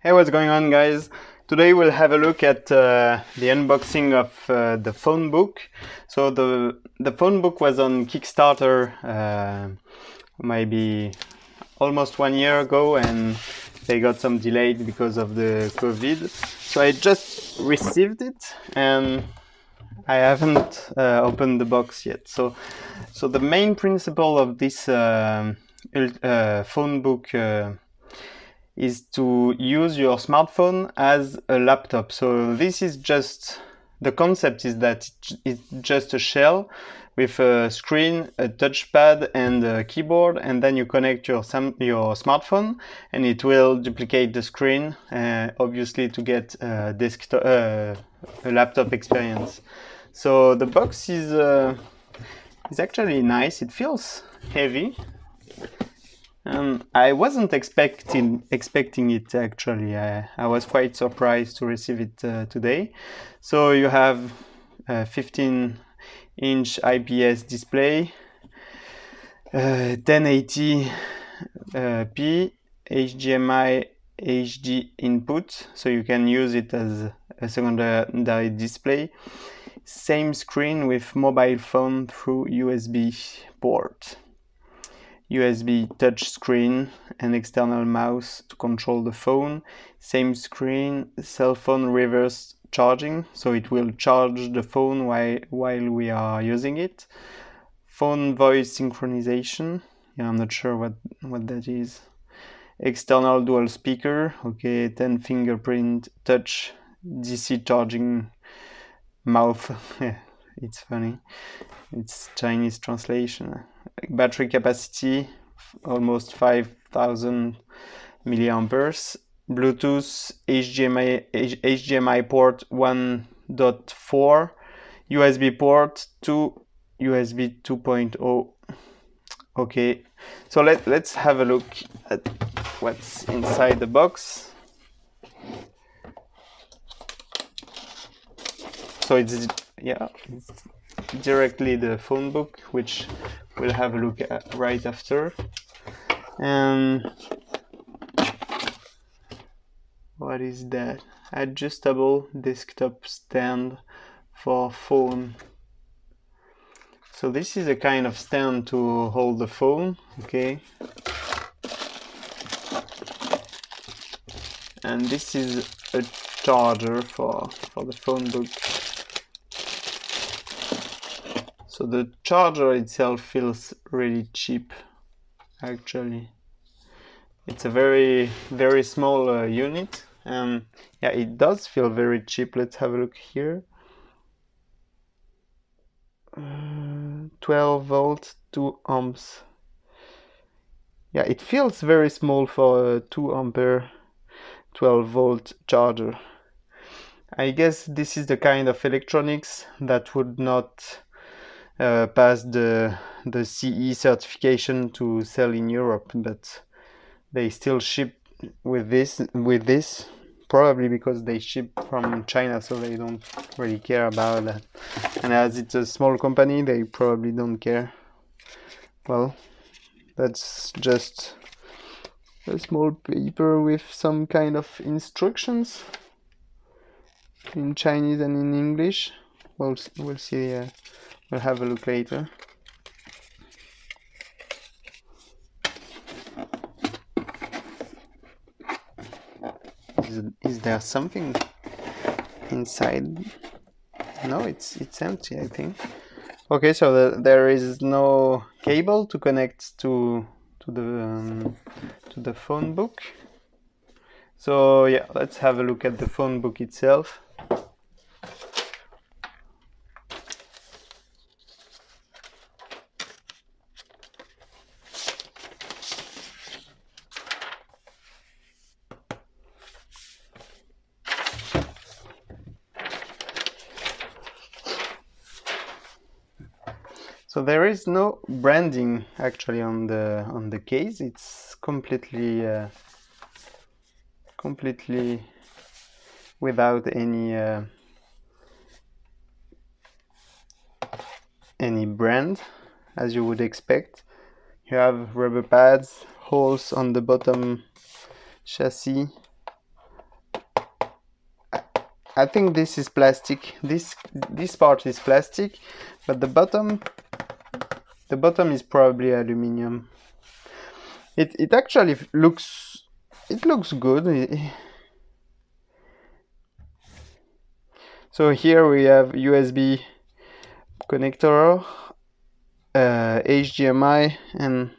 Hey, what's going on, guys? Today we'll have a look at the unboxing of the PhoneBook. So the PhoneBook was on Kickstarter maybe almost 1 year ago, and they got some delayed because of the COVID. So I just received it and I haven't opened the box yet. So the main principle of this PhoneBook is to use your smartphone as a laptop. So this is just, the concept is that it's just a shell with a screen, a touchpad and a keyboard, and then you connect your smartphone and it will duplicate the screen, obviously to get a desktop, a laptop experience. So the box is actually nice. It feels heavy. I wasn't expecting it actually. I was quite surprised to receive it today. So you have a 15-inch IPS display, 1080p, HDMI HD input, so you can use it as a secondary display. Same screen with mobile phone through USB port. USB touch screen and external mouse to control the phone. Same screen, cell phone reverse charging, so it will charge the phone while we are using it. Phone voice synchronization, yeah, I'm not sure what that is. External dual speaker, okay, 10 fingerprint touch, DC charging mouth. It's funny, it's Chinese translation. Battery capacity almost 5000 milliamperes. Bluetooth, HDMI port 1.4, USB port 2, USB 2.0. Okay, so let's have a look at what's inside the box. So it's directly the PhoneBook, which we'll have a look at right after. And what is that? Adjustable desktop stand for phone. So this is a kind of stand to hold the phone, okay? And this is a charger for the PhoneBook. So the charger itself feels really cheap, actually. It's a very, very small unit, and yeah, it does feel very cheap. Let's have a look here. 12 volts, 2 amps. Yeah, it feels very small for a 2 ampere 12 volt charger. I guess this is the kind of electronics that would not pass the CE certification to sell in Europe, but they still ship with this, probably because they ship from China, so they don't really care about that. And as it's a small company, they probably don't care. Well, that's just a small paper with some kind of instructions in Chinese and in English. We'll see. We'll have a look later. Is there something inside? No, it's empty, I think. Okay, so there is no cable to connect to the PhoneBook. So yeah, let's have a look at the PhoneBook itself. So there is no branding actually on the case. It's completely without any brand, as you would expect. You have rubber pads, holes on the bottom chassis, I think this is plastic. This part is plastic, but the bottom is probably aluminum. It actually looks good. So here we have USB connector, HDMI, and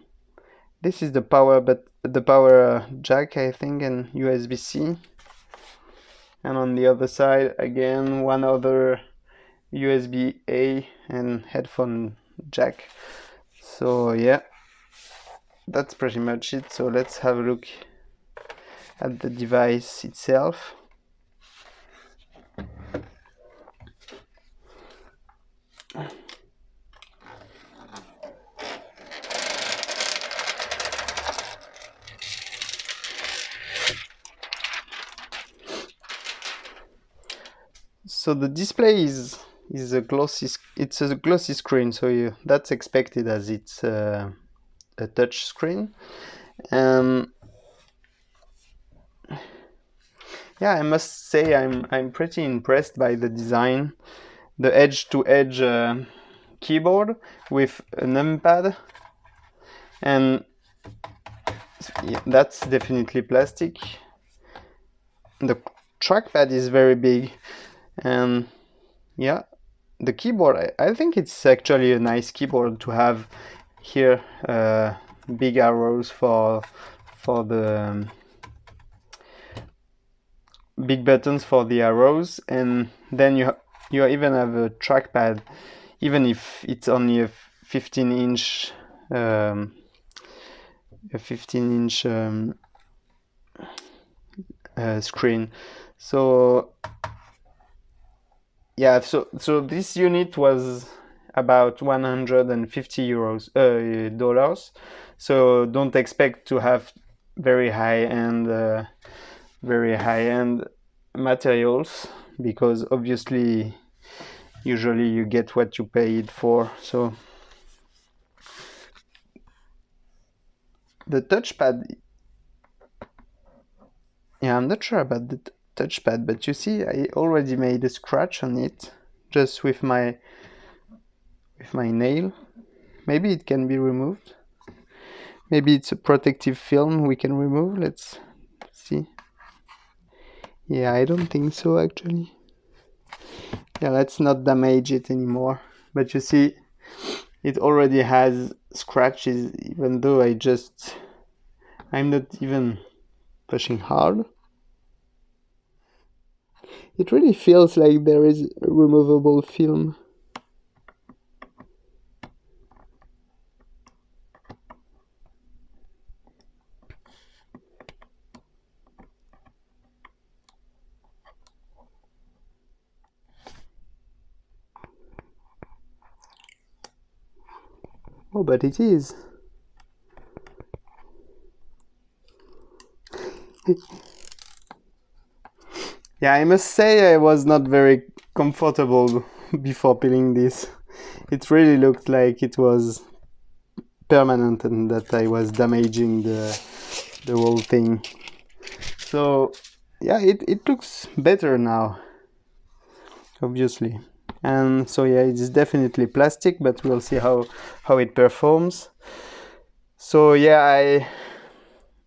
this is the power, but the power jack, I think, and USB-C. And on the other side, again, one other USB-A and headphone jack. So yeah, that's pretty much it. So let's have a look at the device itself. So the display is a glossy. It's a glossy screen, so that's expected as it's a touch screen. Yeah, I must say I'm pretty impressed by the design. The edge-to-edge keyboard with a numpad, and yeah, that's definitely plastic. The trackpad is very big, and yeah, the keyboard, I think it's actually a nice keyboard to have here. Big arrows for the big buttons for the arrows, and then you even have a trackpad, even if it's only a 15-inch screen. So yeah, so this unit was about 150 dollars. So don't expect to have very high-end materials, because obviously usually you get what you pay it for. So the touchpad, yeah, I'm not sure about the touchpad, but you see I already made a scratch on it just with my nail. Maybe it can be removed. Maybe it's a protective film we can remove. Let's see. Yeah, I don't think so actually. Yeah, let's not damage it anymore. But you see, it already has scratches, even though I'm not even pushing hard. It really feels like there is a removable film. Oh, but it is. Yeah, I must say I was not very comfortable before peeling this. It really looked like it was permanent and that I was damaging the whole thing. So yeah, it looks better now, obviously. And so yeah, it's definitely plastic, but we'll see how it performs. So yeah,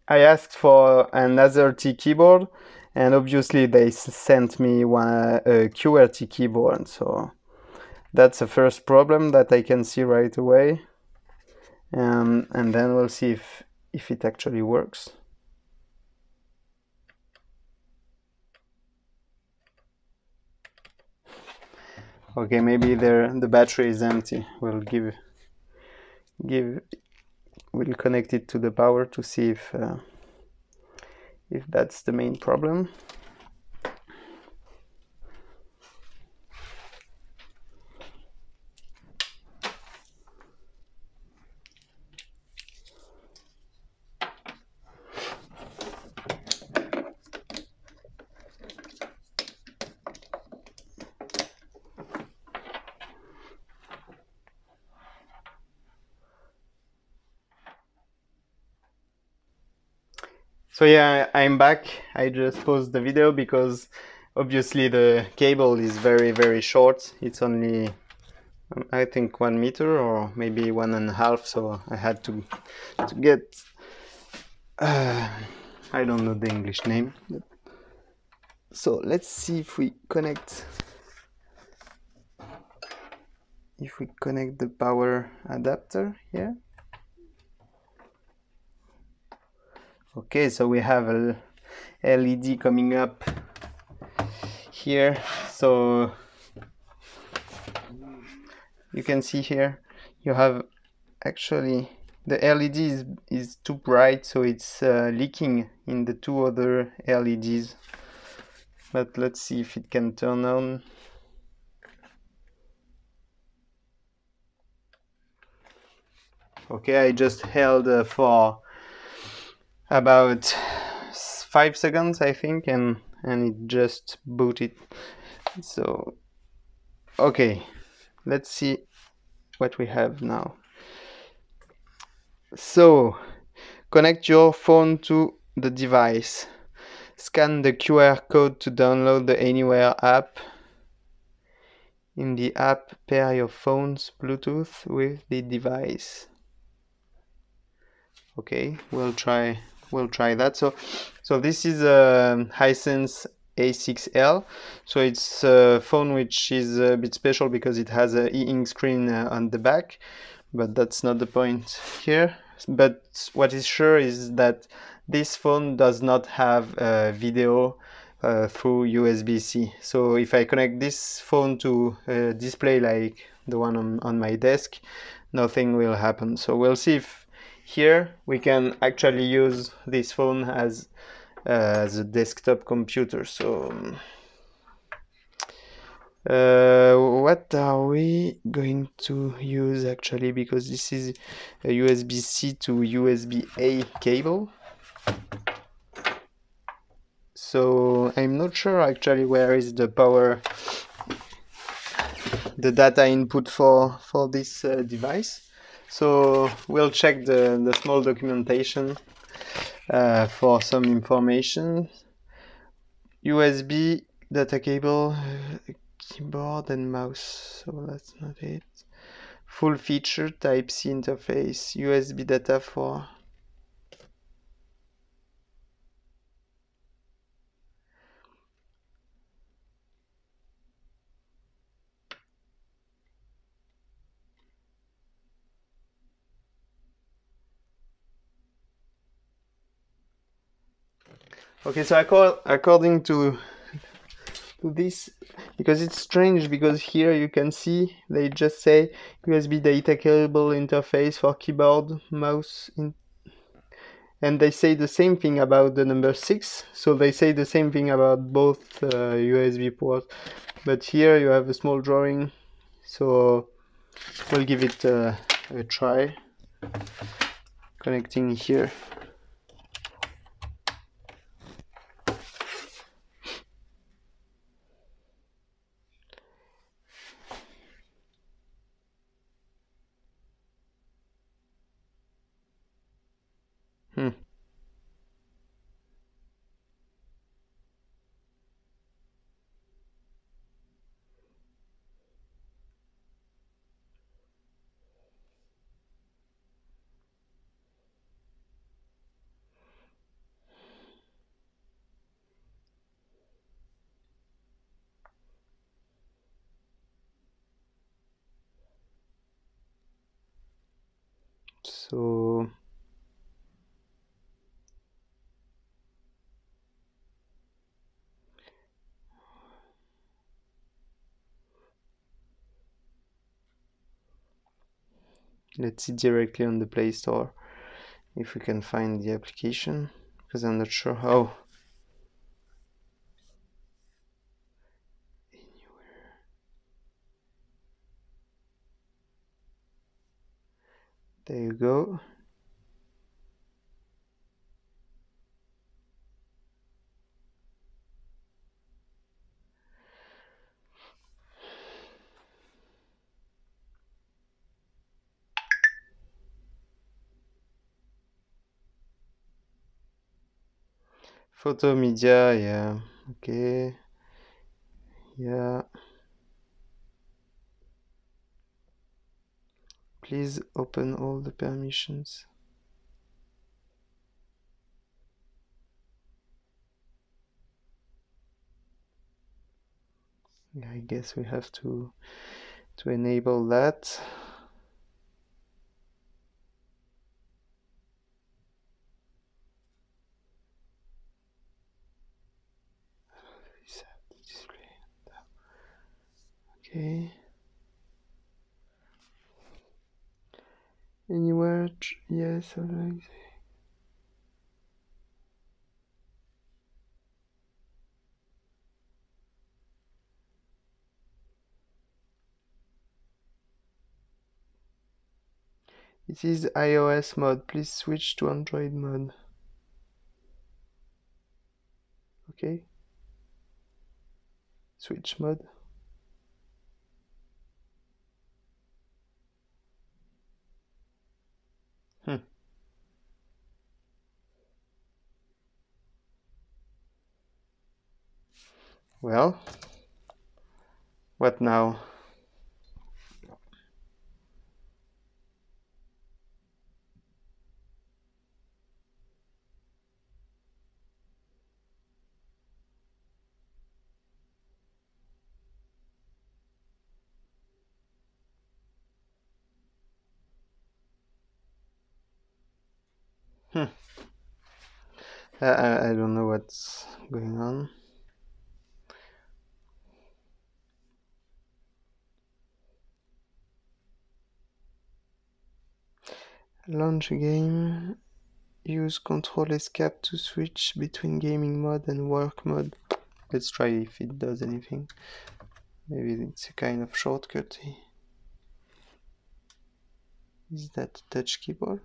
I asked for an AZERTY keyboard, and obviously they sent me a QWERTY keyboard. So that's the first problem that I can see right away, and then we'll see if it actually works. Okay, maybe the battery is empty. We'll we'll connect it to the power to see if that's the main problem. So yeah, I'm back. I just paused the video because obviously the cable is very short. It's only I think 1 meter or maybe 1.5, so I had to get I don't know the English name. So let's see if we connect the power adapter here. Okay, so we have a LED coming up here, so you can see here you have actually the LED is too bright, so it's leaking in the two other LEDs, but let's see if it can turn on. Okay, I just held for about 5 seconds I think, and it just booted. So okay, let's see what we have now. So connect your phone to the device. Scan the QR code to download the Anyware app. In the app, pair your phone's Bluetooth with the device. Okay, we'll try that. So this is a Hisense A6L. So it's a phone which is a bit special because it has a e-ink screen on the back, but that's not the point here. But what is sure is that this phone does not have video through USB-C. So if I connect this phone to a display like the one on my desk, nothing will happen. So we'll see if here we can actually use this phone as a desktop computer. So what are we going to use actually, because this is a USB-C to USB-A cable, so I'm not sure actually where is the data input for this device. So we'll check the small documentation for some information. USB data cable, keyboard and mouse, so that's not it. Full feature Type-C interface, USB data for okay, so according to this, because it's strange, because here you can see they just say USB data cable interface for keyboard, mouse, and they say the same thing about the number 6, so they say the same thing about both USB ports, but here you have a small drawing, so we'll give it a try connecting here. So let's see directly on the Play Store if we can find the application, because I'm not sure how. Anywhere. There you go. Photo media, yeah, okay. Yeah. Please open all the permissions. Yeah, I guess we have to enable that. Okay. Anywhere? Yes, alright. It is iOS mode. Please switch to Android mode. Okay. Switch mode. Well, what now? I don't know what's going on. Launch game. Use Control Escape to switch between gaming mode and work mode. Let's try if it does anything. Maybe it's a kind of shortcut. Is that a touch keyboard?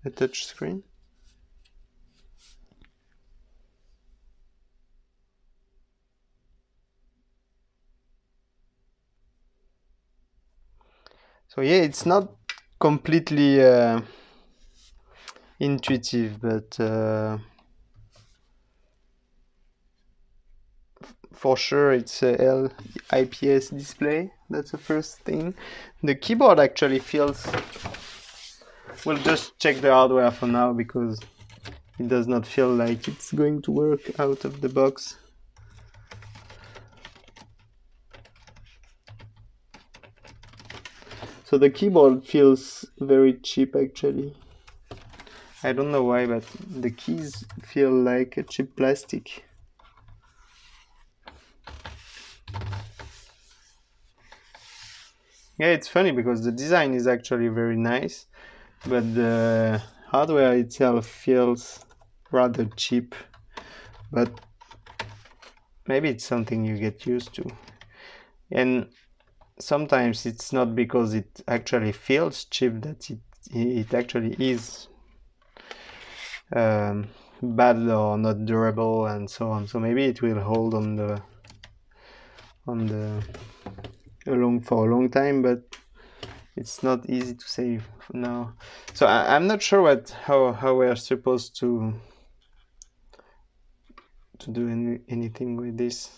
A touch screen? So yeah, it's not completely intuitive, but for sure it's a IPS display. That's the first thing. The keyboard actually feels... We'll just check the hardware for now because it does not feel like it's going to work out of the box. So the keyboard feels very cheap actually. I don't know why, but the keys feel like a cheap plastic. Yeah, it's funny because the design is actually very nice, but the hardware itself feels rather cheap. But maybe it's something you get used to. And sometimes it's not because it actually feels cheap that it actually is bad or not durable and so on. So maybe it will hold for a long time, but it's not easy to say now. So I'm not sure how we're supposed to do anything with this.